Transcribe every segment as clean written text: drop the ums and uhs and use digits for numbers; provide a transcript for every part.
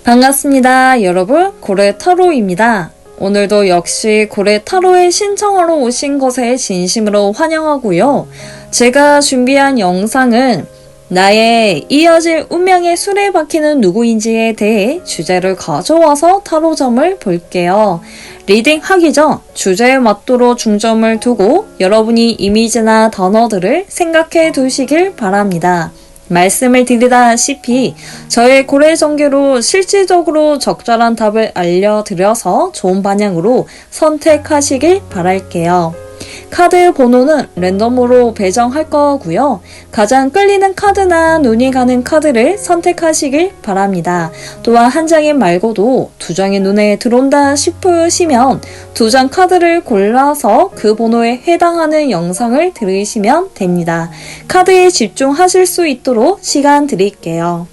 반갑습니다. 여러분, 고래 타로입니다. 오늘도 역시 고래 타로에 신청하러 오신 것에 진심으로 환영하고요. 제가 준비한 영상은 나의 이어질 운명의 수레 바퀴는 누구인지에 대해 주제를 가져와서 타로점을 볼게요. 리딩 하기 전 주제에 맞도록 중점을 두고 여러분이 이미지나 단어들을 생각해 두시길 바랍니다. 말씀을 드리다시피 저의 고래 전개로 실질적으로 적절한 답을 알려드려서 좋은 방향으로 선택하시길 바랄게요. 카드 번호는 랜덤으로 배정할 거고요. 가장 끌리는 카드나 눈이 가는 카드를 선택하시길 바랍니다. 또한 한 장이 말고도 두 장이 눈에 들어온다 싶으시면 두 장 카드를 골라서 그 번호에 해당하는 영상을 들으시면 됩니다. 카드에 집중하실 수 있도록 시간 드릴게요.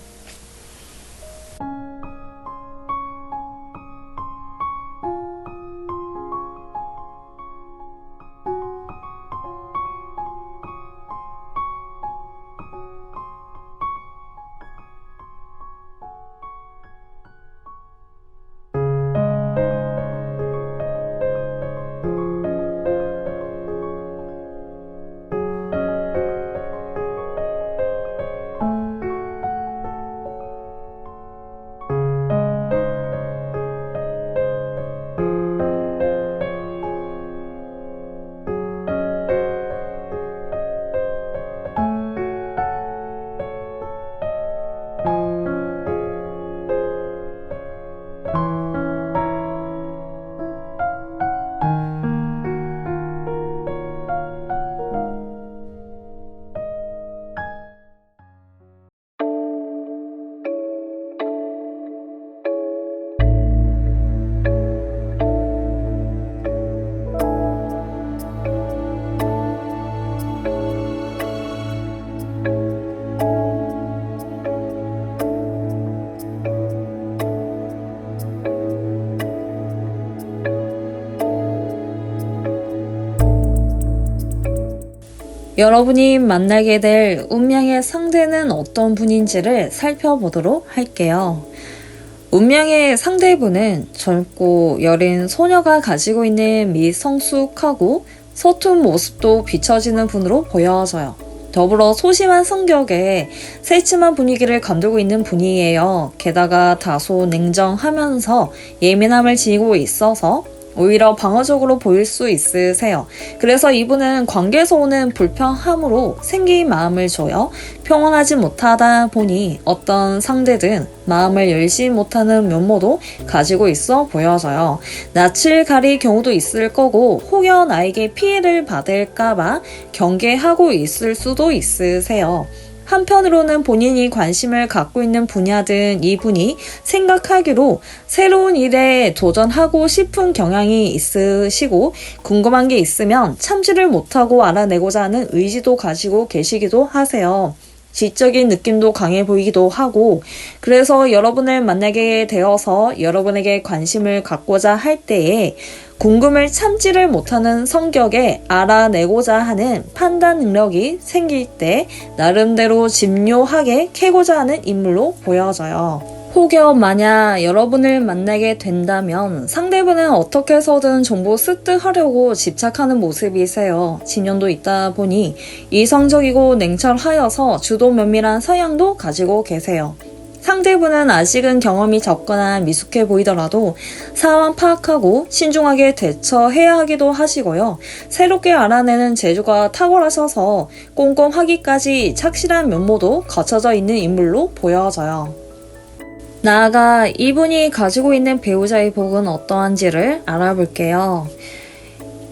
여러분이 만나게 될 운명의 상대는 어떤 분인지를 살펴보도록 할게요. 운명의 상대분은 젊고 여린 소녀가 가지고 있는 미성숙하고 서툰 모습도 비춰지는 분으로 보여져요. 더불어 소심한 성격에 새침한 분위기를 감돌고 있는 분이에요. 게다가 다소 냉정하면서 예민함을 지니고 있어서 오히려 방어적으로 보일 수 있으세요. 그래서 이분은 관계에서 오는 불편함으로 생긴 마음을 줘요. 평온하지 못하다 보니 어떤 상대든 마음을 열지 못하는 면모도 가지고 있어 보여져요. 낯을 가릴 경우도 있을 거고 혹여 나에게 피해를 받을까봐 경계하고 있을 수도 있으세요. 한편으로는 본인이 관심을 갖고 있는 분야든 이분이 생각하기로 새로운 일에 도전하고 싶은 경향이 있으시고 궁금한 게 있으면 참지를 못하고 알아내고자 하는 의지도 가지고 계시기도 하세요. 지적인 느낌도 강해 보이기도 하고 그래서 여러분을 만나게 되어서 여러분에게 관심을 갖고자 할 때에 궁금을 참지를 못하는 성격에 알아내고자 하는 판단 능력이 생길 때 나름대로 집요하게 캐고자 하는 인물로 보여져요. 혹여 만약 여러분을 만나게 된다면 상대분은 어떻게 해서든 정보 습득하려고 집착하는 모습이세요. 지년도 있다 보니 이성적이고 냉철하여서 주도 면밀한 성향도 가지고 계세요. 상대분은 아직은 경험이 적거나 미숙해 보이더라도 상황 파악하고 신중하게 대처해야 하기도 하시고요. 새롭게 알아내는 재주가 탁월하셔서 꼼꼼하기까지 착실한 면모도 갖춰져 있는 인물로 보여져요. 나아가 이분이 가지고 있는 배우자의 복은 어떠한지를 알아볼게요.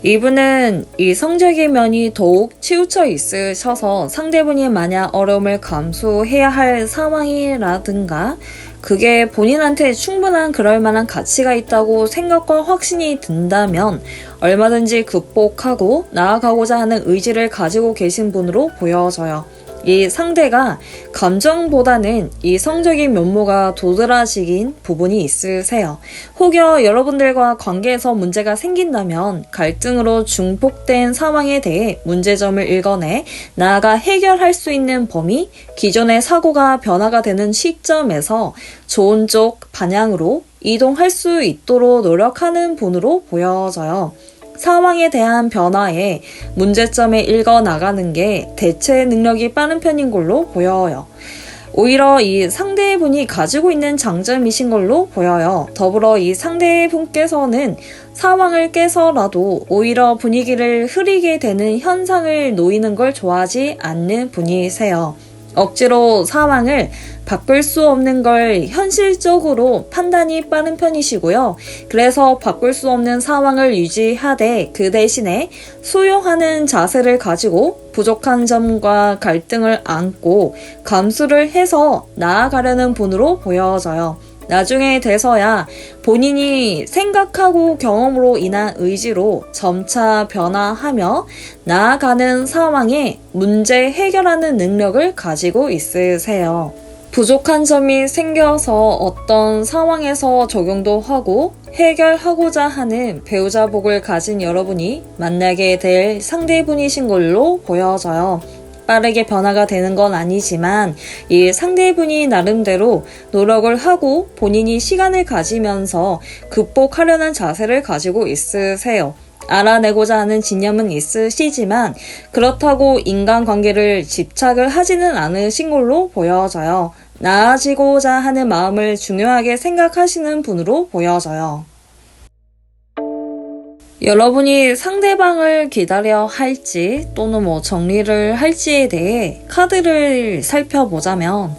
이분은 이성적인 면이 더욱 치우쳐 있으셔서 상대분이 만약 어려움을 감수해야 할 상황이라든가 그게 본인한테 충분한 그럴 만한 가치가 있다고 생각과 확신이 든다면 얼마든지 극복하고 나아가고자 하는 의지를 가지고 계신 분으로 보여져요. 이 상대가 감정보다는 이성적인 면모가 도드라지긴 부분이 있으세요. 혹여 여러분들과 관계에서 문제가 생긴다면 갈등으로 중복된 상황에 대해 문제점을 읽어내 나아가 해결할 수 있는 범위, 기존의 사고가 변화가 되는 시점에서 좋은 쪽 방향으로 이동할 수 있도록 노력하는 분으로 보여져요. 상황에 대한 변화에 문제점을 읽어 나가는 게 대처 능력이 빠른 편인 걸로 보여요. 오히려 이 상대분이 가지고 있는 장점이신 걸로 보여요. 더불어 이 상대분께서는 상황을 깨서라도 오히려 분위기를 흐리게 되는 현상을 놓이는 걸 좋아하지 않는 분이세요. 억지로 상황을 바꿀 수 없는 걸 현실적으로 판단이 빠른 편이시고요. 그래서 바꿀 수 없는 상황을 유지하되 그 대신에 수용하는 자세를 가지고 부족한 점과 갈등을 안고 감수를 해서 나아가려는 분으로 보여져요. 나중에 돼서야 본인이 생각하고 경험으로 인한 의지로 점차 변화하며 나아가는 상황에 문제 해결하는 능력을 가지고 있으세요. 부족한 점이 생겨서 어떤 상황에서 적용도 하고 해결하고자 하는 배우자복을 가진 여러분이 만나게 될 상대분이신 걸로 보여져요. 빠르게 변화가 되는 건 아니지만 이 상대분이 나름대로 노력을 하고 본인이 시간을 가지면서 극복하려는 자세를 가지고 있으세요. 알아내고자 하는 진념은 있으시지만 그렇다고 인간관계를 집착을 하지는 않으신 걸로 보여져요. 나아지고자 하는 마음을 중요하게 생각하시는 분으로 보여져요. 여러분이 상대방을 기다려 할지 또는 정리를 할지에 대해 카드를 살펴보자면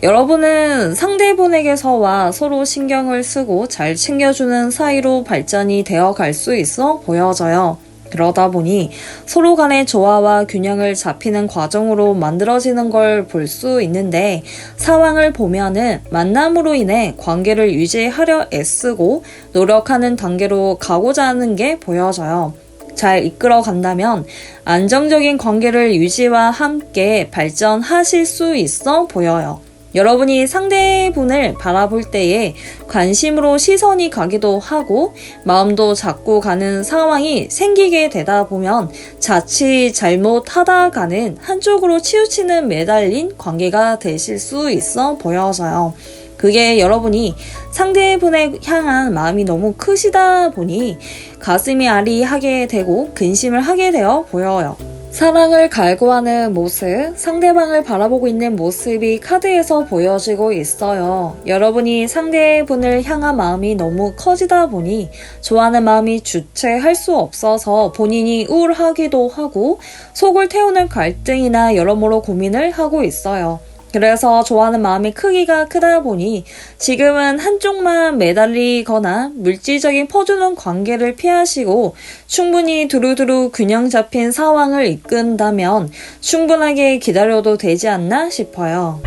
여러분은 상대분에게서와 서로 신경을 쓰고 잘 챙겨주는 사이로 발전이 되어 갈 수 있어 보여져요. 그러다 보니 서로 간의 조화와 균형을 잡히는 과정으로 만들어지는 걸 볼 수 있는데 상황을 보면은 만남으로 인해 관계를 유지하려 애쓰고 노력하는 단계로 가고자 하는 게 보여져요. 잘 이끌어 간다면 안정적인 관계를 유지와 함께 발전하실 수 있어 보여요. 여러분이 상대분을 바라볼 때에 관심으로 시선이 가기도 하고 마음도 잡고 가는 상황이 생기게 되다 보면 자칫 잘못하다가는 한쪽으로 치우치는 매달린 관계가 되실 수 있어 보여져요. 그게 여러분이 상대분에 향한 마음이 너무 크시다 보니 가슴이 아리하게 되고 근심을 하게 되어 보여요. 사랑을 갈구하는 모습, 상대방을 바라보고 있는 모습이 카드에서 보여지고 있어요. 여러분이 상대분을 향한 마음이 너무 커지다 보니 좋아하는 마음이 주체할 수 없어서 본인이 우울하기도 하고 속을 태우는 갈등이나 여러모로 고민을 하고 있어요. 그래서 좋아하는 마음의 크기가 크다 보니 지금은 한쪽만 매달리거나 물질적인 퍼주는 관계를 피하시고 충분히 두루두루 균형 잡힌 상황을 이끈다면 충분하게 기다려도 되지 않나 싶어요.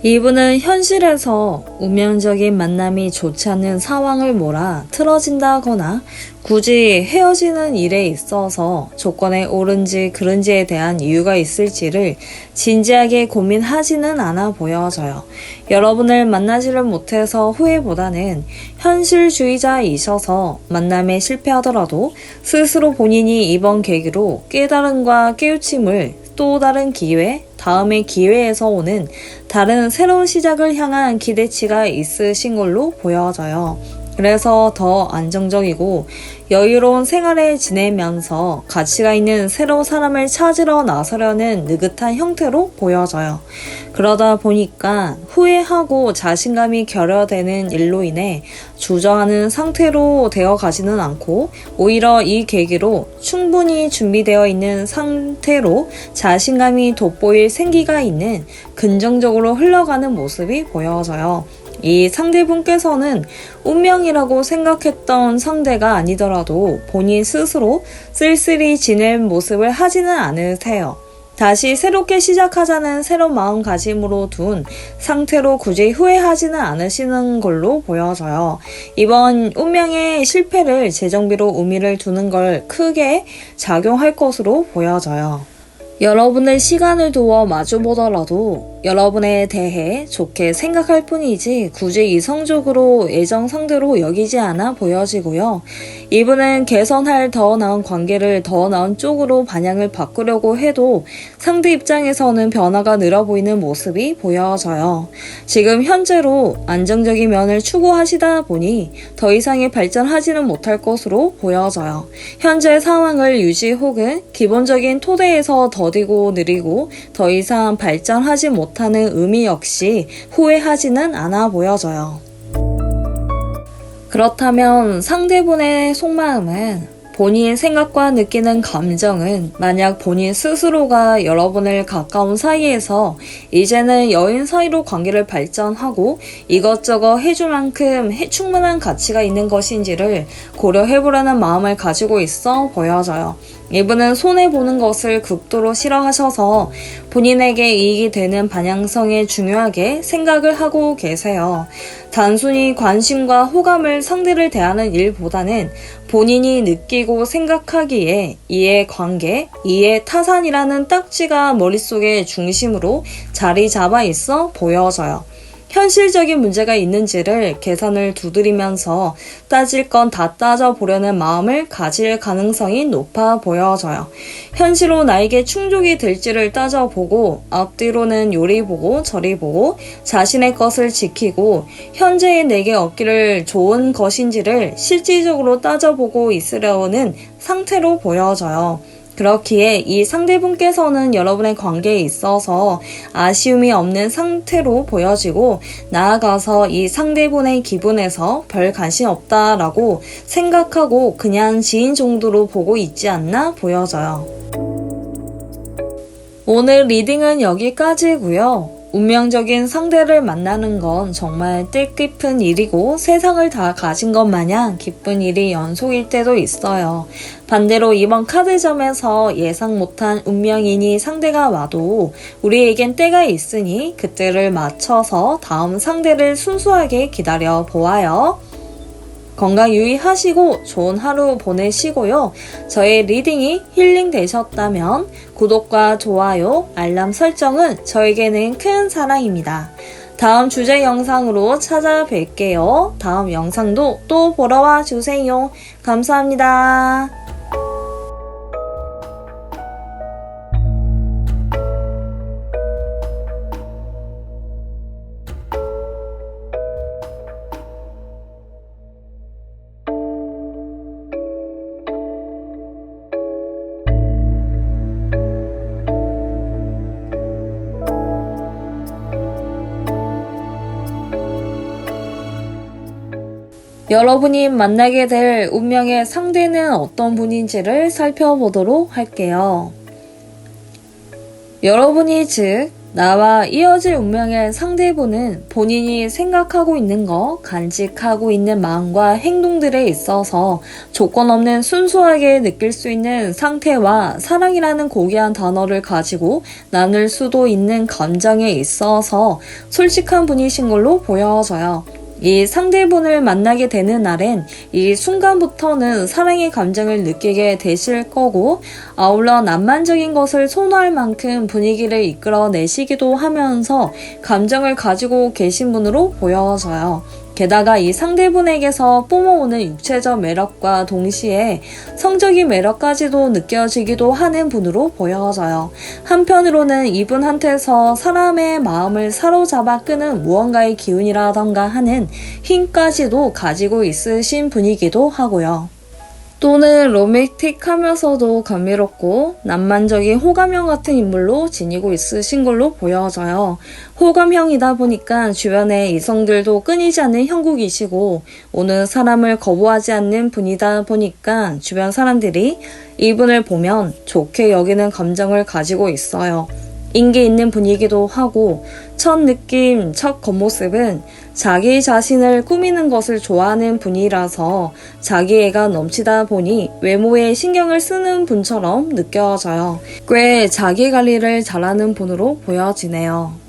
이분은 현실에서 운명적인 만남이 좋지 않은 상황을 몰아 틀어진다거나 굳이 헤어지는 일에 있어서 조건에 옳은지 그른지에 대한 이유가 있을지를 진지하게 고민하지는 않아 보여져요. 여러분을 만나지를 못해서 후회보다는 현실주의자이셔서 만남에 실패하더라도 스스로 본인이 이번 계기로 깨달음과 깨우침을 또 다른 기회, 다음의 기회에서 오는 다른 새로운 시작을 향한 기대치가 있으신 걸로 보여져요. 그래서 더 안정적이고 여유로운 생활을 지내면서 가치가 있는 새로운 사람을 찾으러 나서려는 느긋한 형태로 보여져요. 그러다 보니까 후회하고 자신감이 결여되는 일로 인해 주저하는 상태로 되어 가지는 않고 오히려 이 계기로 충분히 준비되어 있는 상태로 자신감이 돋보일 생기가 있는 긍정적으로 흘러가는 모습이 보여져요. 이 상대분께서는 운명이라고 생각했던 상대가 아니더라도 본인 스스로 쓸쓸히 지낼 모습을 하지는 않으세요. 다시 새롭게 시작하자는 새로운 마음가짐으로 둔 상태로 굳이 후회하지는 않으시는 걸로 보여져요. 이번 운명의 실패를 재정비로 의미를 두는 걸 크게 작용할 것으로 보여져요. 여러분의 시간을 두어 마주보더라도 여러분에 대해 좋게 생각할 뿐이지 굳이 이성적으로 애정 상대로 여기지 않아 보여지고요. 이분은 개선할 더 나은 관계를 더 나은 쪽으로 방향을 바꾸려고 해도 상대 입장에서는 변화가 느려 보이는 모습이 보여져요. 지금 현재로 안정적인 면을 추구하시다 보니 더 이상의 발전하지는 못할 것으로 보여져요. 현재 상황을 유지 혹은 기본적인 토대에서 더디고 느리고 더 이상 발전하지 못하는 의미 역시 후회하지는 않아 보여져요. 그렇다면 상대분의 속마음은 본인의 생각과 느끼는 감정은 만약 본인 스스로가 여러분을 가까운 사이에서 이제는 여인 사이로 관계를 발전하고 이것저것 해줄 만큼 충분한 가치가 있는 것인지를 고려해보려는 마음을 가지고 있어 보여져요. 이분은 손해보는 것을 극도로 싫어하셔서 본인에게 이익이 되는 방향성에 중요하게 생각을 하고 계세요. 단순히 관심과 호감을 상대를 대하는 일보다는 본인이 느끼고 생각하기에 이해 관계, 이해 타산이라는 딱지가 머릿속의 중심으로 자리 잡아 있어 보여져요. 현실적인 문제가 있는지를 계산을 두드리면서 따질 건 다 따져보려는 마음을 가질 가능성이 높아 보여져요. 현실로 나에게 충족이 될지를 따져보고 앞뒤로는 요리 보고 저리 보고 자신의 것을 지키고 현재의 내게 얻기를 좋은 것인지를 실질적으로 따져보고 있으려는 상태로 보여져요. 그렇기에 이 상대분께서는 여러분의 관계에 있어서 아쉬움이 없는 상태로 보여지고 나아가서 이 상대분의 기분에서 별 관심 없다라고 생각하고 그냥 지인 정도로 보고 있지 않나 보여져요. 오늘 리딩은 여기까지고요. 운명적인 상대를 만나는 건 정말 뜻깊은 일이고 세상을 다 가진 것 마냥 기쁜 일이 연속일 때도 있어요. 반대로 이번 카드점에서 예상 못한 운명인이 상대가 와도 우리에겐 때가 있으니 그때를 맞춰서 다음 상대를 순수하게 기다려 보아요. 건강 유의하시고 좋은 하루 보내시고요. 저의 리딩이 힐링 되셨다면 구독과 좋아요, 알람 설정은 저에게는 큰 사랑입니다. 다음 주제 영상으로 찾아뵐게요. 다음 영상도 또 보러 와주세요. 감사합니다. 여러분이 만나게 될 운명의 상대는 어떤 분인지를 살펴보도록 할게요. 여러분이 즉 나와 이어질 운명의 상대분은 본인이 생각하고 있는 것, 간직하고 있는 마음과 행동들에 있어서 조건 없는 순수하게 느낄 수 있는 상태와 사랑이라는 고귀한 단어를 가지고 나눌 수도 있는 감정에 있어서 솔직한 분이신 걸로 보여져요. 이 상대분을 만나게 되는 날엔 이 순간부터는 사랑의 감정을 느끼게 되실 거고 아울러 낭만적인 것을 선호할 만큼 분위기를 이끌어내시기도 하면서 감정을 가지고 계신 분으로 보여져요. 게다가 이 상대분에게서 뿜어오는 육체적 매력과 동시에 성적인 매력까지도 느껴지기도 하는 분으로 보여져요. 한편으로는 이분한테서 사람의 마음을 사로잡아 끄는 무언가의 기운이라던가 하는 힘까지도 가지고 있으신 분이기도 하고요. 또는 로맨틱하면서도 감미롭고 낭만적인 호감형 같은 인물로 지니고 있으신 걸로 보여져요. 호감형이다 보니까 주변의 이성들도 끊이지 않는 형국이시고 오는 사람을 거부하지 않는 분이다 보니까 주변 사람들이 이분을 보면 좋게 여기는 감정을 가지고 있어요. 인기 있는 분이기도 하고 첫 느낌, 첫 겉모습은 자기 자신을 꾸미는 것을 좋아하는 분이라서 자기애가 넘치다 보니 외모에 신경을 쓰는 분처럼 느껴져요. 꽤 자기 관리를 잘하는 분으로 보여지네요.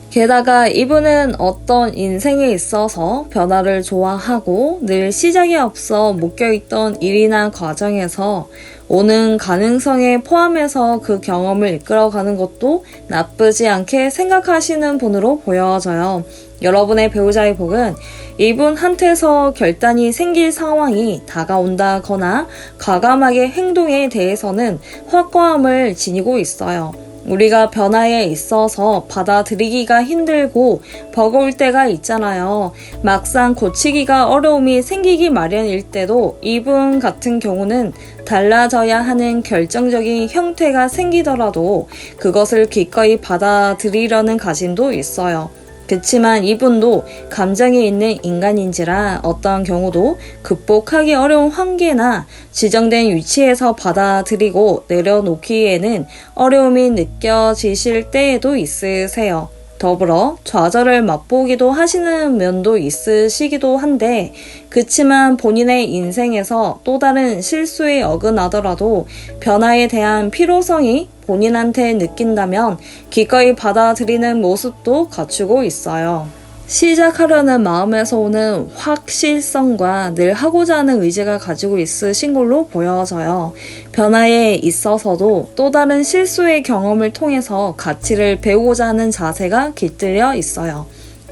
게다가 이분은 어떤 인생에 있어서 변화를 좋아하고 늘 시작에 앞서 묶여있던 일이나 과정에서 오는 가능성에 포함해서 그 경험을 이끌어가는 것도 나쁘지 않게 생각하시는 분으로 보여져요. 여러분의 배우자의 복은 이분한테서 결단이 생길 상황이 다가온다거나 과감하게 행동에 대해서는 확고함을 지니고 있어요. 우리가 변화에 있어서 받아들이기가 힘들고 버거울 때가 있잖아요. 막상 고치기가 어려움이 생기기 마련일 때도 이분 같은 경우는 달라져야 하는 결정적인 형태가 생기더라도 그것을 기꺼이 받아들이려는 가짐도 있어요. 그치만 이분도 감정이 있는 인간인지라 어떤 경우도 극복하기 어려운 한계나 지정된 위치에서 받아들이고 내려놓기에는 어려움이 느껴지실 때에도 있으세요. 더불어 좌절을 맛보기도 하시는 면도 있으시기도 한데 그치만 본인의 인생에서 또 다른 실수에 어긋나더라도 변화에 대한 필요성이 본인한테 느낀다면 기꺼이 받아들이는 모습도 갖추고 있어요. 시작하려는 마음에서 오는 확실성과 늘 하고자 하는 의지가 가지고 있으신 걸로 보여져요. 변화에 있어서도 또 다른 실수의 경험을 통해서 가치를 배우고자 하는 자세가 깃들여 있어요.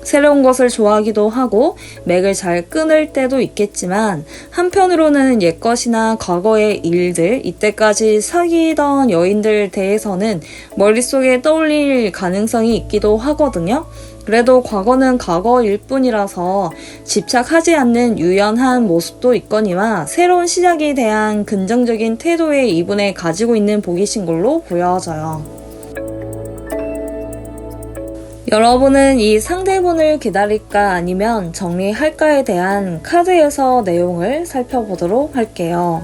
새로운 것을 좋아하기도 하고 맥을 잘 끊을 때도 있겠지만 한편으로는 옛것이나 과거의 일들, 이때까지 사귀던 여인들 대해서는 머릿속에 떠올릴 가능성이 있기도 하거든요. 그래도 과거는 과거일 뿐이라서 집착하지 않는 유연한 모습도 있거니와 새로운 시작에 대한 긍정적인 태도의 이분에 가지고 있는 복이신 걸로 보여져요. 여러분은 이 상대분을 기다릴까 아니면 정리할까에 대한 카드에서 내용을 살펴보도록 할게요.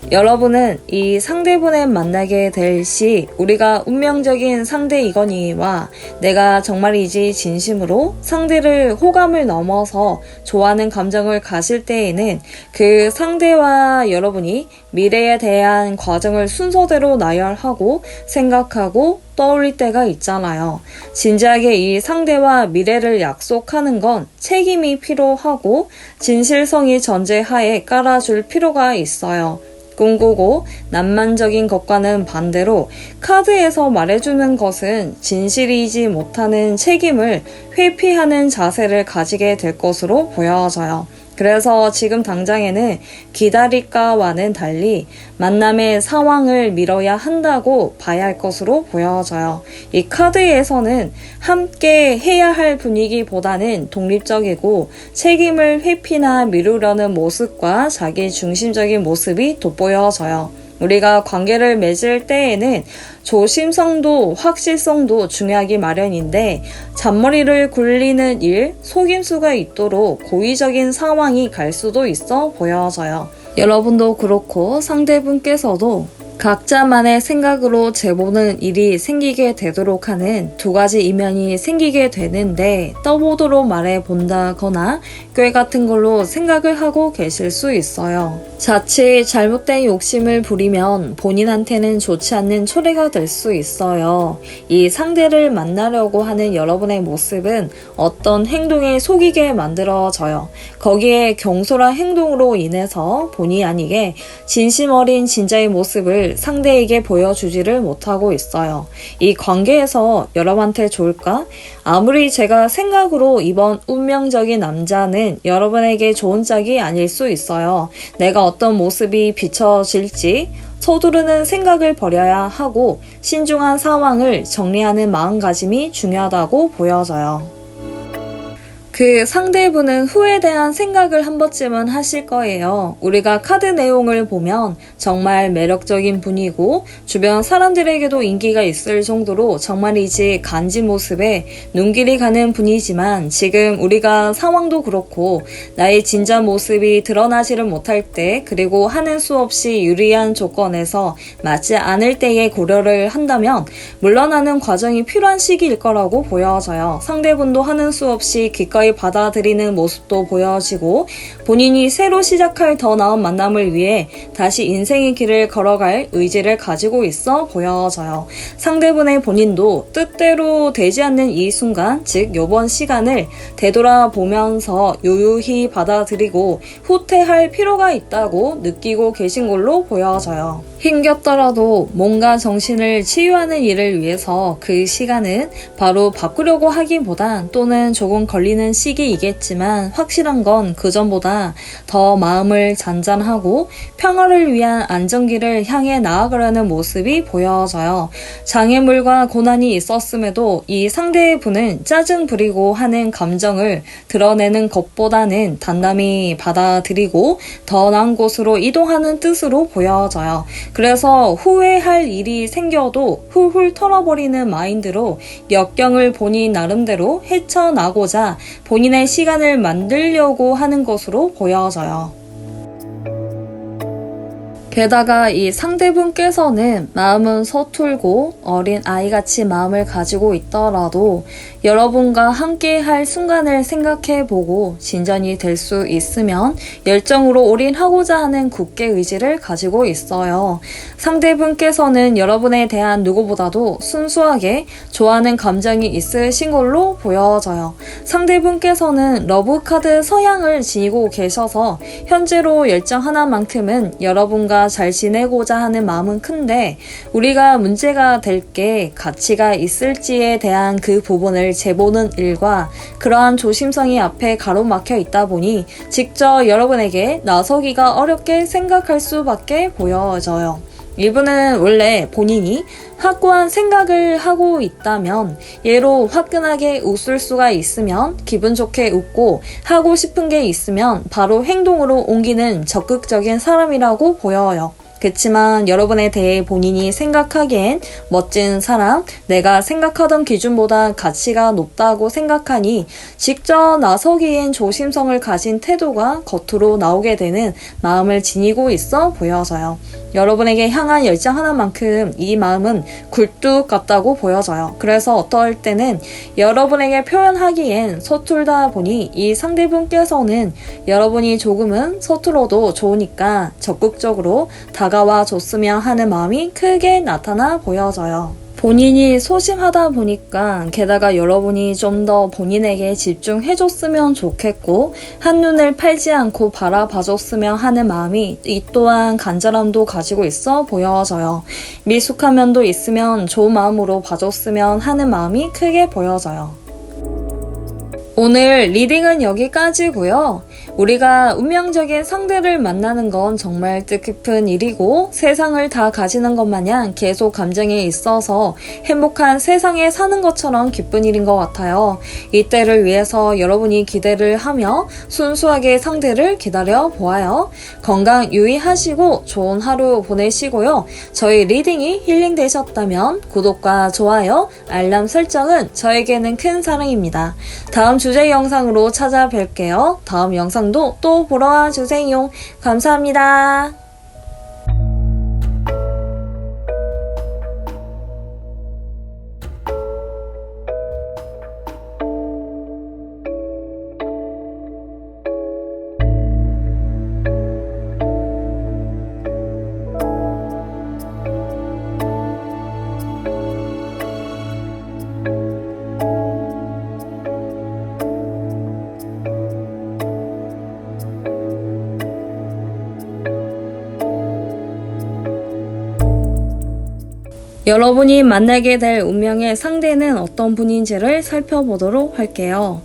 여러분은 이 상대분을 만나게 될 시 우리가 운명적인 상대이거니와 내가 정말이지 진심으로 상대를 호감을 넘어서 좋아하는 감정을 가질 때에는 그 상대와 여러분이 미래에 대한 과정을 순서대로 나열하고 생각하고 떠올릴 때가 있잖아요. 진지하게 이 상대와 미래를 약속하는 건 책임이 필요하고 진실성이 전제하에 깔아줄 필요가 있어요. 꿈꾸고 낭만적인 것과는 반대로 카드에서 말해주는 것은 진실이지 못하는 책임을 회피하는 자세를 가지게 될 것으로 보여져요. 그래서 지금 당장에는 기다릴까와는 달리 만남의 상황을 미뤄야 한다고 봐야 할 것으로 보여져요. 이 카드에서는 함께 해야 할 분위기보다는 독립적이고 책임을 회피나 미루려는 모습과 자기 중심적인 모습이 돋보여져요. 우리가 관계를 맺을 때에는 조심성도 확실성도 중요하기 마련인데 잔머리를 굴리는 일, 속임수가 있도록 고의적인 상황이 갈 수도 있어 보여져요. 여러분도 그렇고 상대분께서도 각자만의 생각으로 재보는 일이 생기게 되도록 하는 두 가지 이면이 생기게 되는데 떠보도록 말해본다거나 꾀 같은 걸로 생각을 하고 계실 수 있어요. 자칫 잘못된 욕심을 부리면 본인한테는 좋지 않는 초래가 될 수 있어요. 이 상대를 만나려고 하는 여러분의 모습은 어떤 행동에 속이게 만들어져요. 거기에 경솔한 행동으로 인해서 본의 아니게 진심 어린 진짜의 모습을 상대에게 보여주지를 못하고 있어요. 이 관계에서 여러분한테 좋을까? 아무리 제가 생각으로 이번 운명적인 남자는 여러분에게 좋은 짝이 아닐 수 있어요. 내가 어떤 모습이 비춰질지 서두르는 생각을 버려야 하고 신중한 상황을 정리하는 마음가짐이 중요하다고 보여져요. 그 상대분은 후에 대한 생각을 한 번쯤은 하실 거예요. 우리가 카드 내용을 보면 정말 매력적인 분이고 주변 사람들에게도 인기가 있을 정도로 정말이지 간지 모습에 눈길이 가는 분이지만 지금 우리가 상황도 그렇고 나의 진짜 모습이 드러나지를 못할 때 그리고 하는 수 없이 유리한 조건에서 맞지 않을 때에 고려를 한다면 물러나는 과정이 필요한 시기일 거라고 보여져요. 상대분도 하는 수 없이 기꺼이 가까이 받아들이는 모습도 보여지고 본인이 새로 시작할 더 나은 만남을 위해 다시 인생의 길을 걸어갈 의지를 가지고 있어 보여져요. 상대분의 본인도 뜻대로 되지 않는 이 순간, 즉 요번 시간을 되돌아보면서 유유히 받아들이고 후퇴할 필요가 있다고 느끼고 계신 걸로 보여져요. 힘겹더라도 뭔가 정신을 치유하는 일을 위해서 그 시간은 바로 바꾸려고 하기보단 또는 조금 걸리는 시기이겠지만 확실한 건 그전보다 더 마음을 잔잔하고 평화를 위한 안정기를 향해 나아가려는 모습이 보여져요. 장애물과 고난이 있었음에도 이 상대분은 짜증 부리고 하는 감정을 드러내는 것보다는 단단히 받아들이고 더 나은 곳으로 이동하는 뜻으로 보여져요. 그래서 후회할 일이 생겨도 훌훌 털어버리는 마인드로 역경을 본인 나름대로 헤쳐나고자 본인의 시간을 만들려고 하는 것으로 보여져요. 게다가 이 상대분께서는 마음은 서툴고 어린 아이같이 마음을 가지고 있더라도 여러분과 함께 할 순간을 생각해보고 진전이 될 수 있으면 열정으로 올인하고자 하는 굳게 의지를 가지고 있어요. 상대분께서는 여러분에 대한 누구보다도 순수하게 좋아하는 감정이 있으신 걸로 보여져요. 상대분께서는 러브카드 서양을 지니고 계셔서 현재로 열정 하나만큼은 여러분과 잘 지내고자 하는 마음은 큰데 우리가 문제가 될 게 가치가 있을지에 대한 그 부분을 재보는 일과 그러한 조심성이 앞에 가로막혀 있다 보니 직접 여러분에게 나서기가 어렵게 생각할 수밖에 보여져요. 이분은 원래 본인이 확고한 생각을 하고 있다면 예로 화끈하게 웃을 수가 있으면 기분 좋게 웃고 하고 싶은 게 있으면 바로 행동으로 옮기는 적극적인 사람이라고 보여요. 그치만 여러분에 대해 본인이 생각하기엔 멋진 사람, 내가 생각하던 기준보다 가치가 높다고 생각하니 직접 나서기엔 조심성을 가진 태도가 겉으로 나오게 되는 마음을 지니고 있어 보여져요. 여러분에게 향한 열정 하나만큼 이 마음은 굴뚝 같다고 보여져요. 그래서 어떨 때는 여러분에게 표현하기엔 서툴다 보니 이 상대분께서는 여러분이 조금은 서툴어도 좋으니까 적극적으로 다가와 줬으면 하는 마음이 크게 나타나 보여져요. 본인이 소심하다 보니까 게다가 여러분이 좀 더 본인에게 집중해줬으면 좋겠고 한눈을 팔지 않고 바라봐줬으면 하는 마음이 이 또한 간절함도 가지고 있어 보여져요. 미숙한 면도 있으면 좋은 마음으로 봐줬으면 하는 마음이 크게 보여져요. 오늘 리딩은 여기까지고요. 우리가 운명적인 상대를 만나는 건 정말 뜻깊은 일이고 세상을 다 가지는 것 마냥 계속 감정에 있어서 행복한 세상에 사는 것처럼 기쁜 일인 것 같아요. 이때를 위해서 여러분이 기대를 하며 순수하게 상대를 기다려 보아요. 건강 유의하시고 좋은 하루 보내시고요. 저희 리딩이 힐링되셨다면 구독과 좋아요, 알람 설정은 저에게는 큰 사랑입니다. 다음 주제 영상으로 찾아뵐게요. 다음 영상도 또 보러 와주세요. 감사합니다. 여러분이 만나게 될 운명의 상대는 어떤 분인지를 살펴보도록 할게요.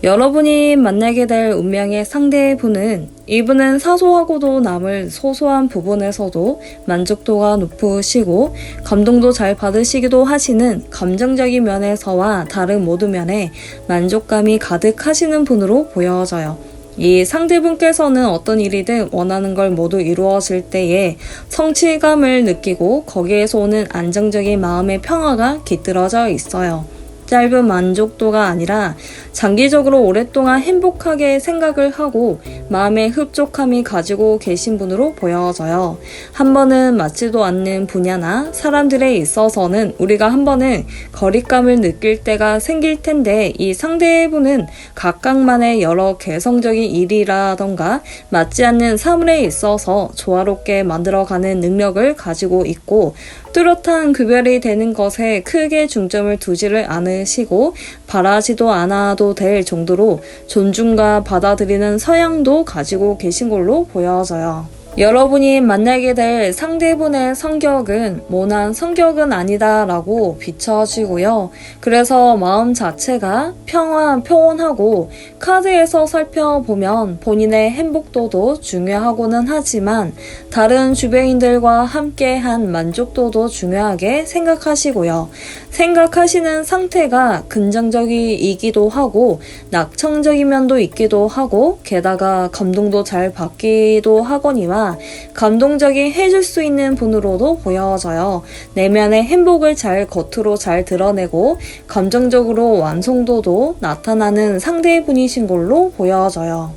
여러분이 만나게 될 운명의 상대분은 이분은 사소하고도 남을 소소한 부분에서도 만족도가 높으시고 감동도 잘 받으시기도 하시는 감정적인 면에서와 다른 모든 면에 만족감이 가득하시는 분으로 보여져요. 이 상대분께서는 어떤 일이든 원하는 걸 모두 이루어질 때에 성취감을 느끼고 거기에서 오는 안정적인 마음의 평화가 깃들어져 있어요. 짧은 만족도가 아니라 장기적으로 오랫동안 행복하게 생각을 하고 마음의 흡족함이 가지고 계신 분으로 보여져요. 한 번은 맞지도 않는 분야나 사람들에 있어서는 우리가 한 번은 거리감을 느낄 때가 생길 텐데, 이 상대분은 각각만의 여러 개성적인 일이라던가 맞지 않는 사물에 있어서 조화롭게 만들어가는 능력을 가지고 있고, 뚜렷한 구별이 되는 것에 크게 중점을 두지를 않으시고 바라지도 않아도 될 정도로 존중과 받아들이는 서양도 가지고 계신 걸로 보여져요. 여러분이 만나게 될 상대분의 성격은 모난 성격은 아니다 라고 비춰지고요. 그래서 마음 자체가 평온하고, 카드에서 살펴보면 본인의 행복도도 중요하고는 하지만 다른 주변인들과 함께한 만족도도 중요하게 생각하시고요. 생각하시는 상태가 긍정적이기도 하고 낙천적인 면도 있기도 하고, 게다가 감동도 잘 받기도 하거니와 감동적인 해줄 수 있는 분으로도 보여져요. 내면의 행복을 겉으로 잘 드러내고 감정적으로 완성도도 나타나는 상대분이신 걸로 보여져요.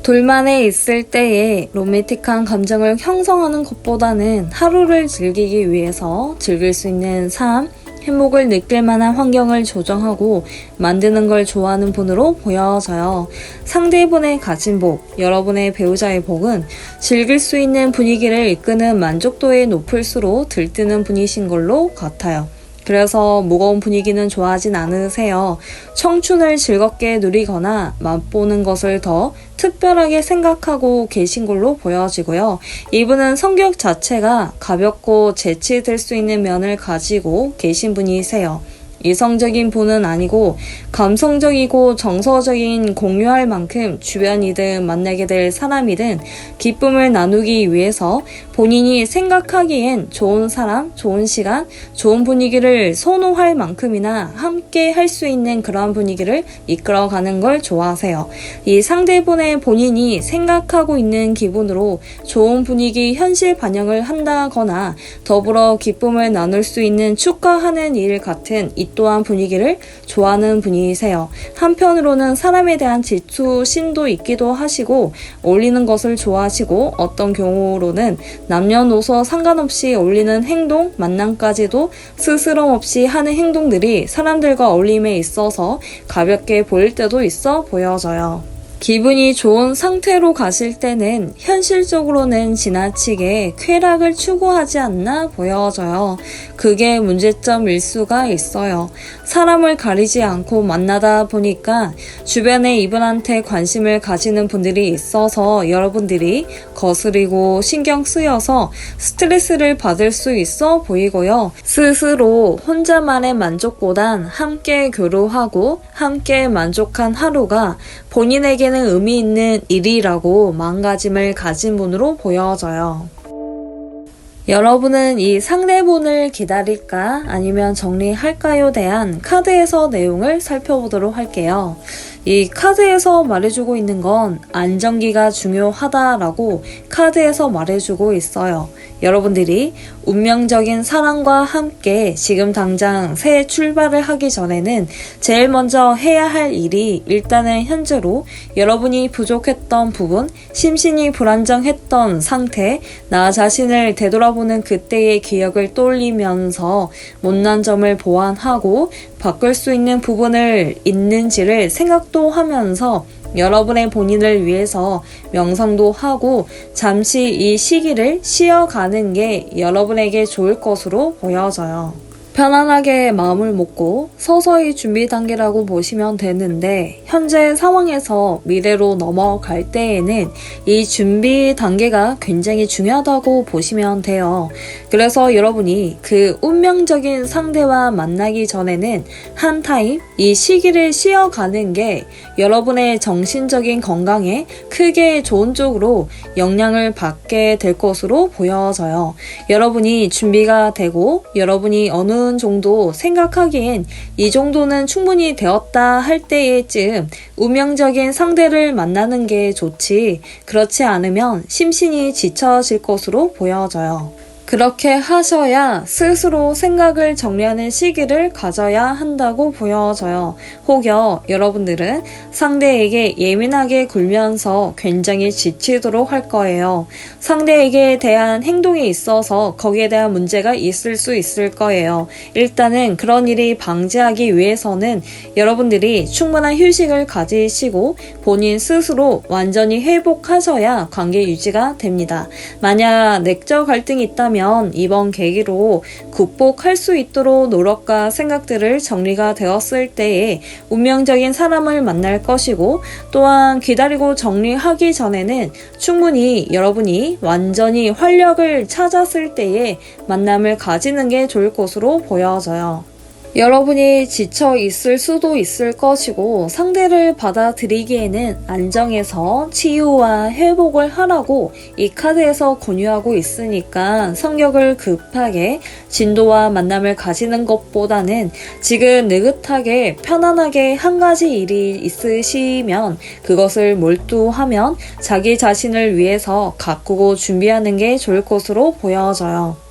둘만에 있을 때에 로맨틱한 감정을 형성하는 것보다는 하루를 즐기기 위해서 즐길 수 있는 삶, 행복을 느낄 만한 환경을 조정하고 만드는 걸 좋아하는 분으로 보여져요. 상대분의 가진 복, 여러분의 배우자의 복은 즐길 수 있는 분위기를 이끄는 만족도의 높을수록 들뜨는 분이신 걸로 같아요. 그래서 무거운 분위기는 좋아하진 않으세요. 청춘을 즐겁게 누리거나 맛보는 것을 더 특별하게 생각하고 계신 걸로 보여지고요. 이분은 성격 자체가 가볍고 재치될 수 있는 면을 가지고 계신 분이세요. 이성적인 분은 아니고 감성적이고 정서적인 공유할 만큼 주변이든 만나게 될 사람이든 기쁨을 나누기 위해서 본인이 생각하기엔 좋은 사람, 좋은 시간, 좋은 분위기를 선호할 만큼이나 함께 할 수 있는 그런 분위기를 이끌어가는 걸 좋아하세요. 이 상대분의 본인이 생각하고 있는 기분으로 좋은 분위기 현실 반영을 한다거나 더불어 기쁨을 나눌 수 있는 축하하는 일 같은 이 또한 분위기를 좋아하는 분이세요. 한편으로는 사람에 대한 질투심도 있기도 하시고 어울리는 것을 좋아하시고, 어떤 경우로는 남녀노소 상관없이 어울리는 행동, 만남까지도 스스럼 없이 하는 행동들이 사람들과 어울림에 있어서 가볍게 보일 때도 있어 보여져요. 기분이 좋은 상태로 가실 때는 현실적으로는 지나치게 쾌락을 추구하지 않나 보여져요. 그게 문제점일 수가 있어요. 사람을 가리지 않고 만나다 보니까 주변에 이분한테 관심을 가지는 분들이 있어서 여러분들이 거스리고 신경 쓰여서 스트레스를 받을 수 있어 보이고요. 스스로 혼자만의 만족보단 함께 교류하고 함께 만족한 하루가 본인에게는 의미 있는 일이라고 마음가짐을 가진 분으로 보여져요. 여러분은 이 상대분을 기다릴까 아니면 정리할까요? 대한 카드에서 내용을 살펴보도록 할게요. 이 카드에서 말해주고 있는 건 안정기가 중요하다라고 카드에서 말해주고 있어요. 여러분들이 운명적인 사랑과 함께 지금 당장 새 출발을 하기 전에는 제일 먼저 해야 할 일이, 일단은 현재로 여러분이 부족했던 부분, 심신이 불안정했던 상태, 나 자신을 되돌아보는 그때의 기억을 떠올리면서 못난 점을 보완하고 바꿀 수 있는 부분을 있는지를 생각도 하면서 여러분의 본인을 위해서 명상도 하고 잠시 이 시기를 쉬어가는 게 여러분에게 좋을 것으로 보여져요. 편안하게 마음을 먹고 서서히 준비 단계라고 보시면 되는데, 현재 상황에서 미래로 넘어갈 때에는 이 준비 단계가 굉장히 중요하다고 보시면 돼요. 그래서 여러분이 그 운명적인 상대와 만나기 전에는 한 타임 이 시기를 쉬어가는 게 여러분의 정신적인 건강에 크게 좋은 쪽으로 영향을 받게 될 것으로 보여져요. 여러분이 준비가 되고 여러분이 어느 정도 생각하기엔 이 정도는 충분히 되었다 할 때에쯤 운명적인 상대를 만나는 게 좋지, 그렇지 않으면 심신이 지쳐질 것으로 보여져요. 그렇게 하셔야 스스로 생각을 정리하는 시기를 가져야 한다고 보여져요. 혹여 여러분들은 상대에게 예민하게 굴면서 굉장히 지치도록 할 거예요. 상대에게 대한 행동에 있어서 거기에 대한 문제가 있을 수 있을 거예요. 일단은 그런 일이 방지하기 위해서는 여러분들이 충분한 휴식을 가지시고 본인 스스로 완전히 회복하셔야 관계 유지가 됩니다. 만약 내적 갈등이 있다면 이번 계기로 극복할 수 있도록 노력과 생각들을 정리가 되었을 때에 운명적인 사람을 만날 것이고, 또한 기다리고 정리하기 전에는 충분히 여러분이 완전히 활력을 찾았을 때에 만남을 가지는 게 좋을 것으로 보여져요. 여러분이 지쳐 있을 수도 있을 것이고, 상대를 받아들이기에는 안정해서 치유와 회복을 하라고 이 카드에서 권유하고 있으니까 성격을 급하게 진도와 만남을 가지는 것보다는 지금 느긋하게 편안하게 한 가지 일이 있으시면 그것을 몰두하면 자기 자신을 위해서 가꾸고 준비하는 게 좋을 것으로 보여져요.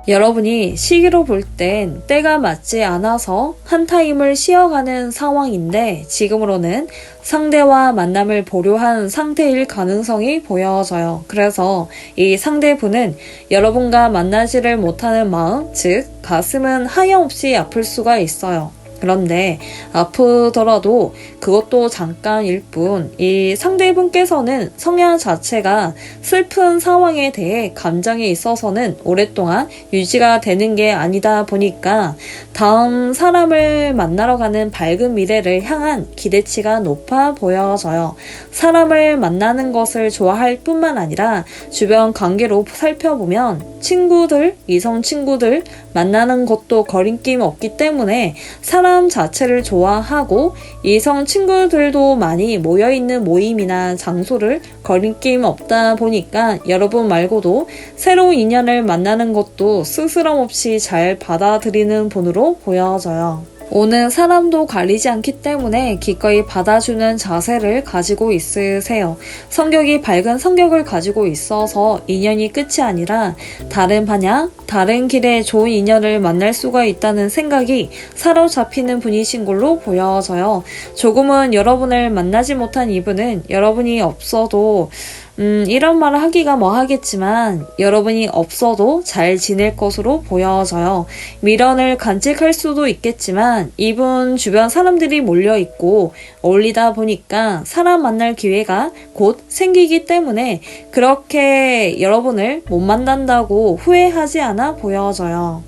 여러분이 시기로 볼 땐 때가 맞지 않아서 한 타임을 쉬어가는 상황인데, 지금으로는 상대와 만남을 보류한 상태일 가능성이 보여져요. 그래서 이 상대분은 여러분과 만나지를 못하는 마음, 즉 가슴은 하염없이 아플 수가 있어요. 그런데 아프더라도 그것도 잠깐일 뿐, 이 상대분께서는 성향 자체가 슬픈 상황에 대해 감정에 있어서는 오랫동안 유지가 되는 게 아니다 보니까 다음 사람을 만나러 가는 밝은 미래를 향한 기대치가 높아 보여져요. 사람을 만나는 것을 좋아할 뿐만 아니라 주변 관계로 살펴보면 친구들, 이성 친구들 만나는 것도 거리낌 없기 때문에 사람 자체를 좋아하고, 이성 친구들도 많이 모여있는 모임이나 장소를 거리낌 없다 보니까 여러분 말고도 새로운 인연을 만나는 것도 스스럼 없이 잘 받아들이는 분으로 보여져요. 오는 사람도 가리지 않기 때문에 기꺼이 받아주는 자세를 가지고 있으세요. 성격이 밝은 성격을 가지고 있어서 인연이 끝이 아니라 다른 방향, 다른 길에 좋은 인연을 만날 수가 있다는 생각이 사로잡히는 분이신 걸로 보여져요. 조금은 여러분을 만나지 못한 이분은 여러분이 없어도 이런 말을 하기가 뭐하겠지만 여러분이 없어도 잘 지낼 것으로 보여져요. 미련을 간직할 수도 있겠지만 이분 주변 사람들이 몰려있고 어울리다 보니까 사람 만날 기회가 곧 생기기 때문에 그렇게 여러분을 못 만난다고 후회하지 않아 보여져요.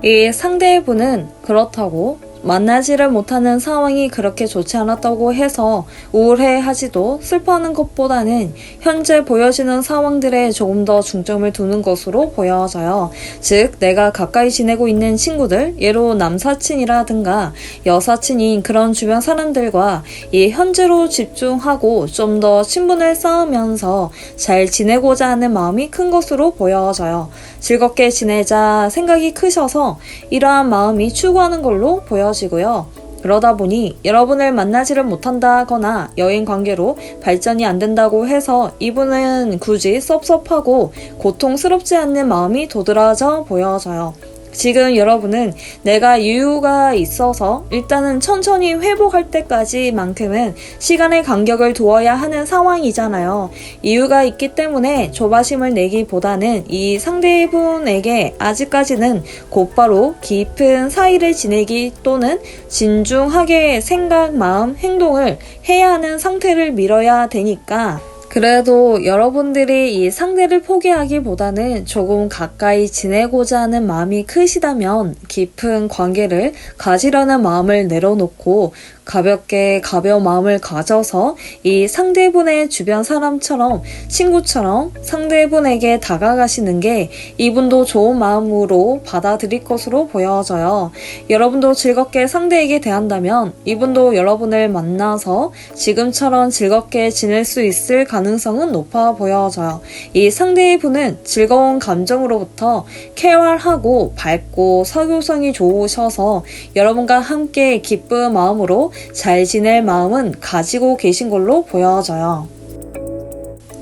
이 상대분은 그렇다고 만나지를 못하는 상황이 그렇게 좋지 않았다고 해서 우울해하지도 슬퍼하는 것보다는 현재 보여지는 상황들에 조금 더 중점을 두는 것으로 보여져요. 즉, 내가 가까이 지내고 있는 친구들, 예로 남사친이라든가 여사친인 그런 주변 사람들과 이 현재로 집중하고 좀 더 친분을 쌓으면서 잘 지내고자 하는 마음이 큰 것으로 보여져요. 즐겁게 지내자 생각이 크셔서 이러한 마음이 추구하는 걸로 보여지고요. 그러다 보니 여러분을 만나지를 못한다거나 여인 관계로 발전이 안 된다고 해서 이분은 굳이 섭섭하고 고통스럽지 않는 마음이 도드라져 보여져요. 지금 여러분은 내가 이유가 있어서 일단은 천천히 회복할 때까지만큼은 시간의 간격을 두어야 하는 상황이잖아요. 이유가 있기 때문에 조바심을 내기보다는 이 상대분에게 아직까지는 곧바로 깊은 사이를 지내기 또는 진중하게 생각, 마음, 행동을 해야 하는 상태를 밀어야 되니까, 그래도 여러분들이 이 상대를 포기하기보다는 조금 가까이 지내고자 하는 마음이 크시다면 깊은 관계를 가지려는 마음을 내려놓고 가볍게 가벼운 마음을 가져서 이 상대분의 주변 사람처럼, 친구처럼 상대분에게 다가가시는 게 이분도 좋은 마음으로 받아들일 것으로 보여져요. 여러분도 즐겁게 상대에게 대한다면 이분도 여러분을 만나서 지금처럼 즐겁게 지낼 수 있을 가능성은 높아 보여져요. 이 상대분은 즐거운 감정으로부터 쾌활하고 밝고 사교성이 좋으셔서 여러분과 함께 기쁜 마음으로 잘 지낼 마음은 가지고 계신 걸로 보여져요.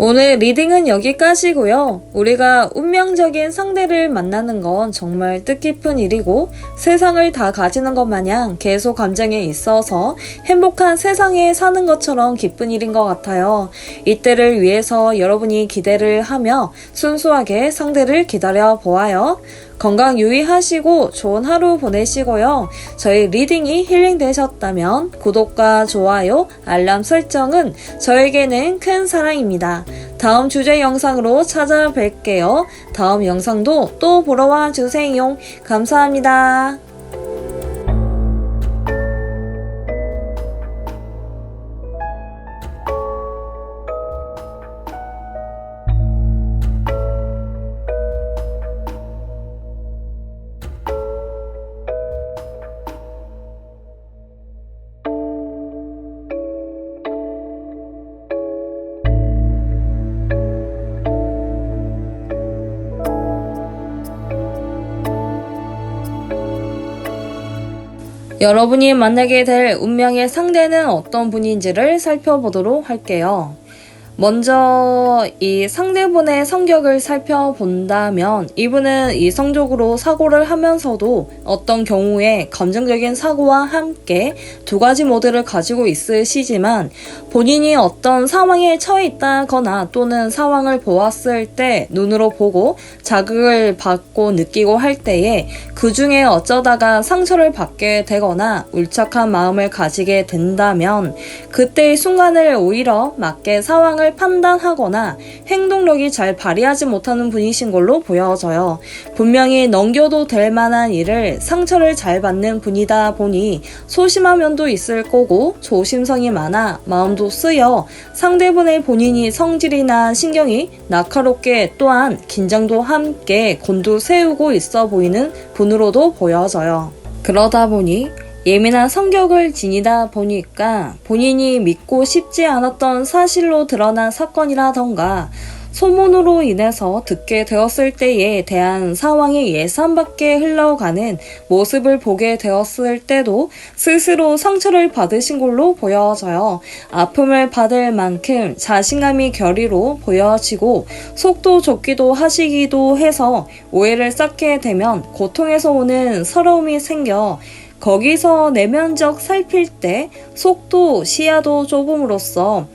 오늘 리딩은 여기까지고요. 우리가 운명적인 상대를 만나는 건 정말 뜻깊은 일이고 세상을 다 가지는 것 마냥 계속 감정에 있어서 행복한 세상에 사는 것처럼 기쁜 일인 것 같아요. 이때를 위해서 여러분이 기대를 하며 순수하게 상대를 기다려 보아요. 건강 유의하시고 좋은 하루 보내시고요. 저희 리딩이 힐링되셨다면 구독과 좋아요, 알람 설정은 저에게는 큰 사랑입니다. 다음 주제 영상으로 찾아뵐게요. 다음 영상도 또 보러 와주세요. 감사합니다. 여러분이 만나게 될 운명의 상대는 어떤 분인지를 살펴보도록 할게요. 먼저 이 상대분의 성격을 살펴본다면 이분은 이성적으로 사고를 하면서도 어떤 경우에 감정적인 사고와 함께 두 가지 모드를 가지고 있으시지만 본인이 어떤 상황에 처해 있다거나 또는 상황을 보았을 때 눈으로 보고 자극을 받고 느끼고 할 때에 그 중에 어쩌다가 상처를 받게 되거나 울적한 마음을 가지게 된다면 그때의 순간을 오히려 맞게 상황을 판단하거나 행동력이 잘 발휘하지 못하는 분이신 걸로 보여져요. 분명히 넘겨도 될 만한 일을 상처를 잘 받는 분이다 보니 소심한 면도 있을 거고 조심성이 많아 마음도 쓰여 상대분의 본인이 성질이나 신경이 날카롭게 또한 긴장도 함께 곤두세우고 있어 보이는 분으로도 보여져요. 그러다 보니 예민한 성격을 지니다 보니까 본인이 믿고 싶지 않았던 사실로 드러난 사건이라던가 소문으로 인해서 듣게 되었을 때에 대한 상황이 예상 밖에 흘러가는 모습을 보게 되었을 때도 스스로 상처를 받으신 걸로 보여져요. 아픔을 받을 만큼 자신감이 결의로 보여지고 속도 좁기도 하시기도 해서 오해를 쌓게 되면 고통에서 오는 서러움이 생겨 거기서 내면적 살필 때 속도, 시야도 좁음으로써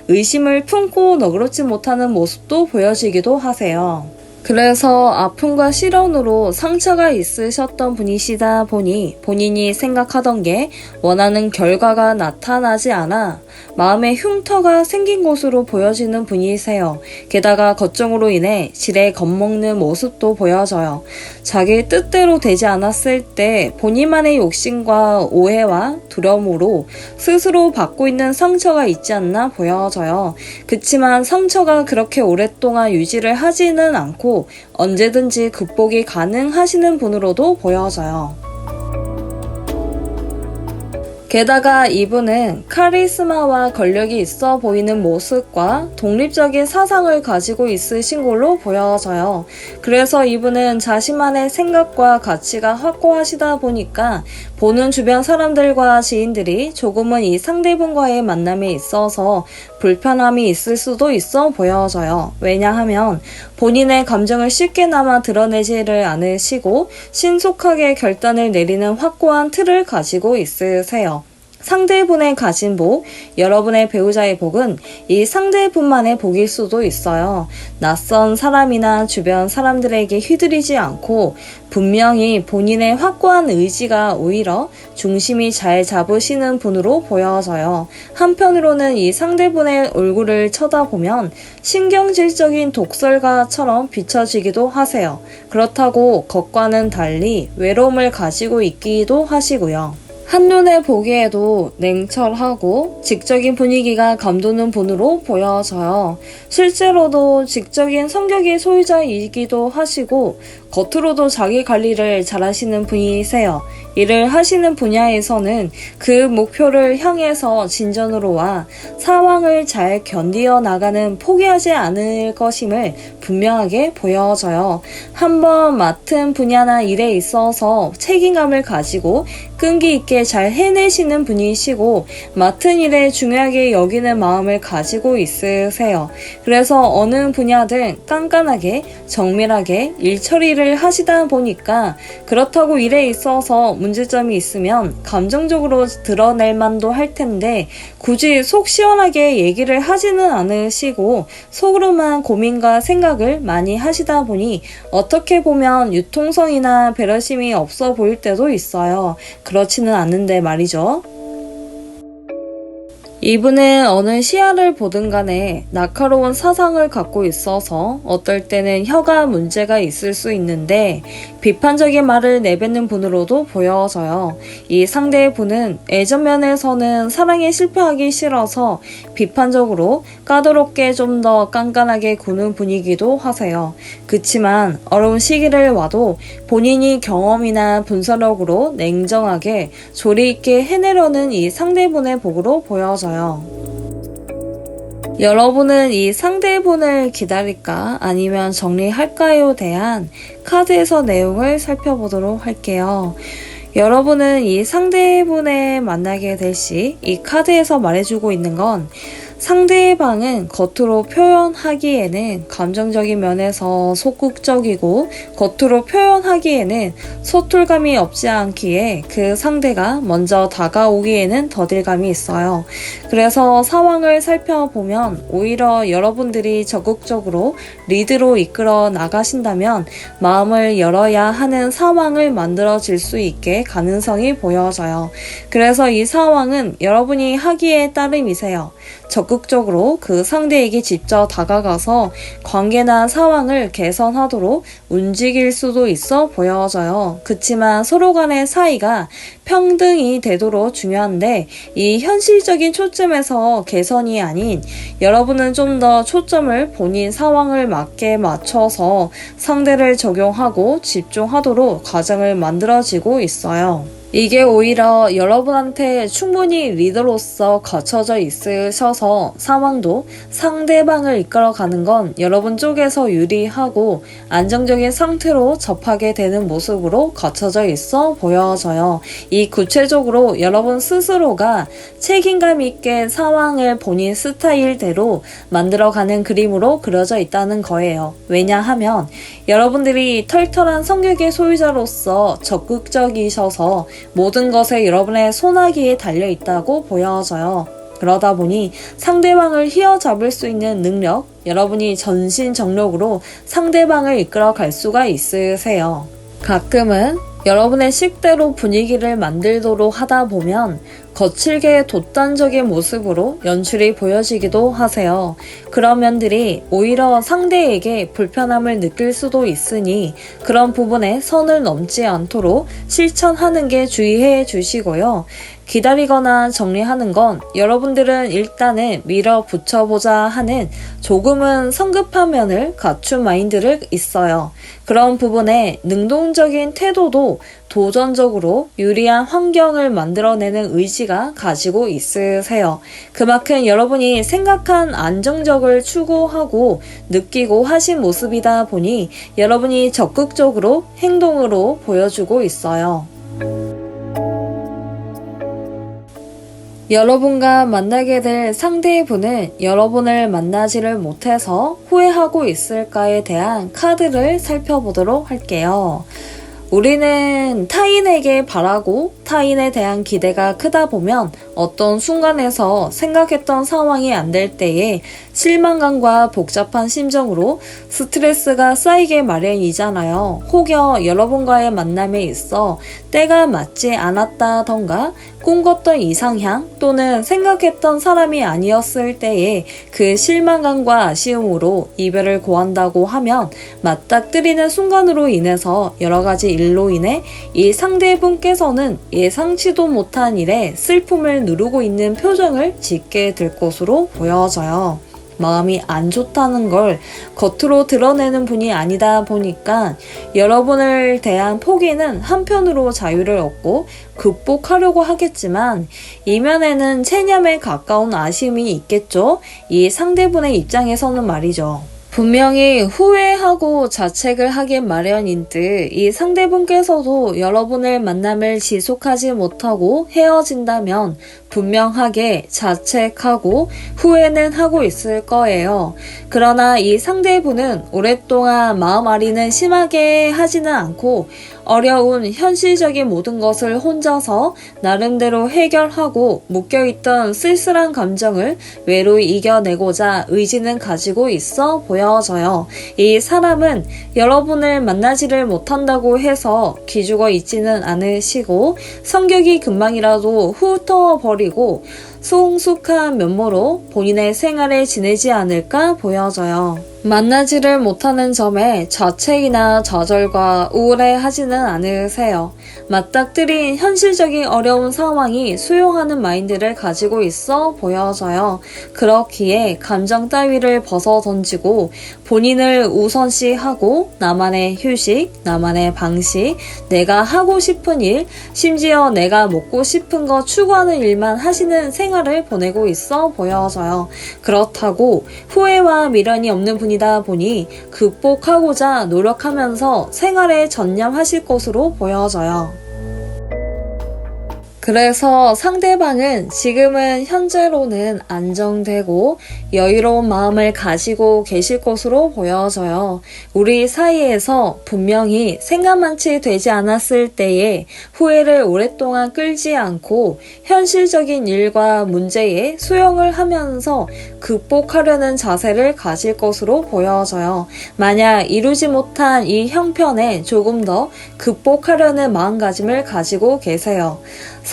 의심을 품고 너그럽지 못하는 모습도 보여지기도 하세요. 그래서 아픔과 시련으로 상처가 있으셨던 분이시다 보니 본인이 생각하던 게 원하는 결과가 나타나지 않아 마음에 흉터가 생긴 것으로 보여지는 분이세요. 게다가 걱정으로 인해 지레 겁먹는 모습도 보여져요. 자기 뜻대로 되지 않았을 때 본인만의 욕심과 오해와 두려움으로 스스로 받고 있는 상처가 있지 않나 보여져요. 그치만 상처가 그렇게 오랫동안 유지를 하지는 않고 언제든지 극복이 가능하시는 분으로도 보여져요. 게다가 이분은 카리스마와 권력이 있어 보이는 모습과 독립적인 사상을 가지고 있으신 걸로 보여져요. 그래서 이분은 자신만의 생각과 가치가 확고하시다 보니까 보는 주변 사람들과 지인들이 조금은 이 상대분과의 만남에 있어서 불편함이 있을 수도 있어 보여져요. 왜냐하면 본인의 감정을 쉽게나마 드러내지를 않으시고 신속하게 결단을 내리는 확고한 틀을 가지고 있으세요. 상대분의 가진 복, 여러분의 배우자의 복은 이 상대분만의 복일 수도 있어요. 낯선 사람이나 주변 사람들에게 휘둘리지 않고 분명히 본인의 확고한 의지가 오히려 중심이 잘 잡으시는 분으로 보여져요. 한편으로는 이 상대분의 얼굴을 쳐다보면 신경질적인 독설가처럼 비춰지기도 하세요. 그렇다고 겉과는 달리 외로움을 가지고 있기도 하시고요. 한눈에 보기에도 냉철하고 직적인 분위기가 감도는 분으로 보여져요. 실제로도 직적인 성격의 소유자이기도 하시고 겉으로도 자기 관리를 잘 하시는 분이세요. 일을 하시는 분야에서는 그 목표를 향해서 진전으로 상황을 잘 견디어 나가는 포기하지 않을 것임을 분명하게 보여져요. 한번 맡은 분야나 일에 있어서 책임감을 가지고 끈기 있게 잘 해내시는 분이시고 맡은 일에 중요하게 여기는 마음을 가지고 있으세요. 그래서 어느 분야든 깐깐하게 정밀하게 일 처리를 하시다 보니까 그렇다고 일에 있어서 문제점이 있으면 감정적으로 드러낼 만도 할 텐데 굳이 속 시원하게 얘기를 하지는 않으시고 속으로만 고민과 생각을 많이 하시다 보니 어떻게 보면 유통성이나 배려심이 없어 보일 때도 있어요. 그렇지는 않은데 말이죠. 이분은 어느 시야를 보든 간에 날카로운 사상을 갖고 있어서 어떨 때는 혀가 문제가 있을 수 있는데 비판적인 말을 내뱉는 분으로도 보여져요. 이 상대의 분은 애정 면에서는 사랑에 실패하기 싫어서 비판적으로 까다롭게 좀 더 깐깐하게 구는 분이기도 하세요. 그치만 어려운 시기를 와도 본인이 경험이나 분석력으로 냉정하게 조리 있게 해내려는 이 상대분의 복으로 보여져요. 여러분은 이 상대분을 기다릴까 아니면 정리할까요? 대한 카드에서 내용을 살펴보도록 할게요. 여러분은 이 상대분을 만나게 될 시 이 카드에서 말해주고 있는 건 상대방은 겉으로 표현하기에는 감정적인 면에서 소극적이고 겉으로 표현하기에는 소툴감이 없지 않기에 그 상대가 먼저 다가오기에는 더딜감이 있어요. 그래서 상황을 살펴보면 오히려 여러분들이 적극적으로 리드로 이끌어 나가신다면 마음을 열어야 하는 상황을 만들어질 수 있게 가능성이 보여져요. 그래서 이 상황은 여러분이 하기에 따름이세요. 적극적으로 그 상대에게 직접 다가가서 관계나 상황을 개선하도록 움직일 수도 있어 보여져요. 그치만 서로 간의 사이가 평등이 되도록 중요한데 이 현실적인 초점에서 개선이 아닌 여러분은 좀 더 초점을 본인 상황을 맞게 맞춰서 상대를 적용하고 집중하도록 과정을 만들어지고 있어요. 이게 오히려 여러분한테 충분히 리더로서 갖춰져 있으셔서 상황도 상대방을 이끌어가는 건 여러분 쪽에서 유리하고 안정적인 상태로 접하게 되는 모습으로 갖춰져 있어 보여져요. 이 구체적으로 여러분 스스로가 책임감 있게 상황을 본인 스타일대로 만들어가는 그림으로 그려져 있다는 거예요. 왜냐하면 여러분들이 털털한 성격의 소유자로서 적극적이셔서 모든 것에 여러분의 손아귀에 달려있다고 보여져요. 그러다 보니 상대방을 휘어잡을 수 있는 능력, 여러분이 전신전력으로 상대방을 이끌어 갈 수가 있으세요. 가끔은 여러분의 식대로 분위기를 만들도록 하다 보면 거칠게 독단적인 모습으로 연출이 보여지기도 하세요. 그런 면들이 오히려 상대에게 불편함을 느낄 수도 있으니 그런 부분에 선을 넘지 않도록 실천하는 게 주의해 주시고요. 기다리거나 정리하는 건 여러분들은 일단은 밀어붙여보자 하는 조금은 성급한 면을 갖춘 마인드를 있어요. 그런 부분에 능동적인 태도도 도전적으로 유리한 환경을 만들어내는 의지가 가지고 있으세요. 그만큼 여러분이 생각한 안정적을 추구하고 느끼고 하신 모습이다 보니 여러분이 적극적으로 행동으로 보여주고 있어요. 여러분과 만나게 될 상대분은 여러분을 만나지를 못해서 후회하고 있을까에 대한 카드를 살펴보도록 할게요. 우리는 타인에게 바라고 타인에 대한 기대가 크다 보면 어떤 순간에서 생각했던 상황이 안 될 때에 실망감과 복잡한 심정으로 스트레스가 쌓이게 마련이잖아요. 혹여 여러분과의 만남에 있어 때가 맞지 않았다던가 꿈꿨던 이상향 또는 생각했던 사람이 아니었을 때에 그 실망감과 아쉬움으로 이별을 고한다고 하면 맞닥뜨리는 순간으로 인해서 여러 가지 일로 인해 이 상대분께서는 예상치도 못한 일에 슬픔을 누르고 있는 표정을 짓게 될 것으로 보여져요. 마음이 안 좋다는 걸 겉으로 드러내는 분이 아니다 보니까 여러분을 대한 포기는 한편으로 자유를 얻고 극복하려고 하겠지만 이면에는 체념에 가까운 아쉬움이 있겠죠. 이 상대분의 입장에서는 말이죠. 분명히 후회하고 자책을 하긴 마련인 듯 이 상대분께서도 여러분의 만남을 지속하지 못하고 헤어진다면 분명하게 자책하고 후회는 하고 있을 거예요. 그러나 이 상대분은 오랫동안 마음앓이는 심하게 하지는 않고 어려운 현실적인 모든 것을 혼자서 나름대로 해결하고 묶여있던 쓸쓸한 감정을 외로이 이겨내고자 의지는 가지고 있어 보여져요. 이 사람은 여러분을 만나지를 못한다고 해서 기죽어 있지는 않으시고 성격이 금방이라도 훑어버리고 성숙한 면모로 본인의 생활을 지내지 않을까 보여져요. 만나지를 못하는 점에 자책이나 좌절과 우울해하지는 않으세요. 맞닥뜨린 현실적인 어려운 상황이 수용하는 마인드를 가지고 있어 보여져요. 그렇기에 감정 따위를 벗어 던지고 본인을 우선시하고 나만의 휴식, 나만의 방식, 내가 하고 싶은 일, 심지어 내가 먹고 싶은 거 추구하는 일만 하시는 생활을 보내고 있어 보여져요. 그렇다고 후회와 미련이 없는 분이다 보니 극복하고자 노력하면서 생활에 전념하실 것으로 보여져요. 그래서 상대방은 지금은 현재로는 안정되고 여유로운 마음을 가지고 계실 것으로 보여져요. 우리 사이에서 분명히 생각만치 되지 않았을 때에 후회를 오랫동안 끌지 않고 현실적인 일과 문제에 수용을 하면서 극복하려는 자세를 가질 것으로 보여져요. 만약 이루지 못한 이 형편에 조금 더 극복하려는 마음가짐을 가지고 계세요.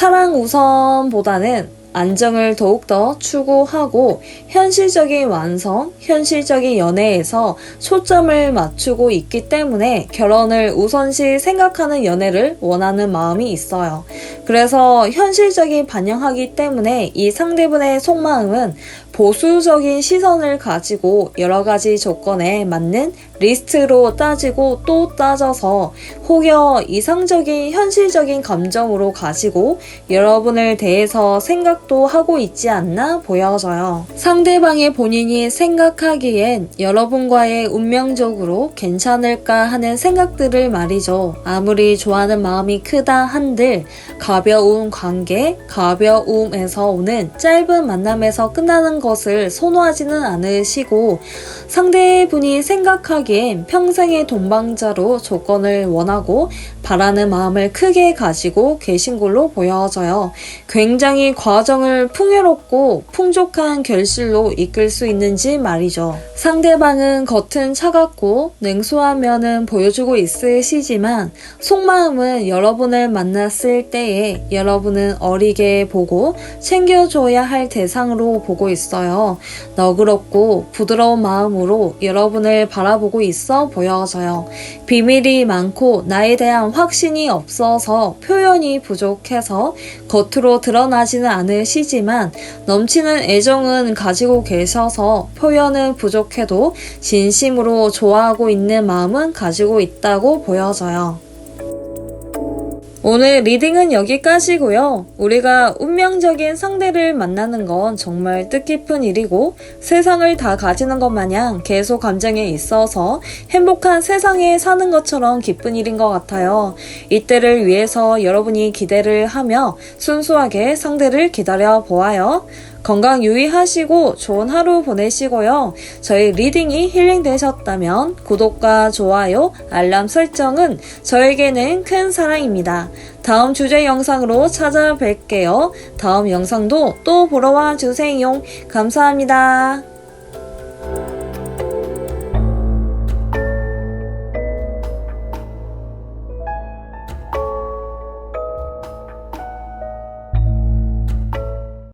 사랑 우선보다는 안정을 더욱더 추구하고 현실적인 완성, 현실적인 연애에서 초점을 맞추고 있기 때문에 결혼을 우선시 생각하는 연애를 원하는 마음이 있어요. 그래서 현실적인 반영하기 때문에 이 상대분의 속마음은 보수적인 시선을 가지고 여러 가지 조건에 맞는 리스트로 따지고 또 따져서 혹여 이상적인 현실적인 감정으로 가지고 여러분을 대해서 생각도 하고 있지 않나 보여져요. 상대방의 본인이 생각하기엔 여러분과의 운명적으로 괜찮을까 하는 생각들을 말이죠. 아무리 좋아하는 마음이 크다 한들 가벼운 관계, 가벼움에서 오는 짧은 만남에서 끝나는 것을 선호하지는 않으시고 상대분이 생각하기엔 평생의 동반자로 조건을 원하고 바라는 마음을 크게 가지고 계신 걸로 보여져요. 굉장히 과정을 풍요롭고 풍족한 결실로 이끌 수 있는지 말이죠. 상대방은 겉은 차갑고 냉소한 면은 보여주고 있으시지만 속마음은 여러분을 만났을 때에 여러분은 어리게 보고 챙겨줘야 할 대상으로 보고 있어요. 너그럽고 부드러운 마음으로 여러분을 바라보고 있어 보여져요. 비밀이 많고 나에 대한 확신이 없어서 표현이 부족해서 겉으로 드러나지는 않으시지만 넘치는 애정은 가지고 계셔서 표현은 부족해도 진심으로 좋아하고 있는 마음은 가지고 있다고 보여져요. 오늘 리딩은 여기까지고요. 우리가 운명적인 상대를 만나는 건 정말 뜻깊은 일이고 세상을 다 가지는 것 마냥 계속 감정에 있어서 행복한 세상에 사는 것처럼 기쁜 일인 것 같아요. 이때를 위해서 여러분이 기대를 하며 순수하게 상대를 기다려 보아요. 건강 유의하시고 좋은 하루 보내시고요. 저희 리딩이 힐링되셨다면 구독과 좋아요, 알람 설정은 저에게는 큰 사랑입니다. 다음 주제 영상으로 찾아뵐게요. 다음 영상도 또 보러 와주세요. 감사합니다.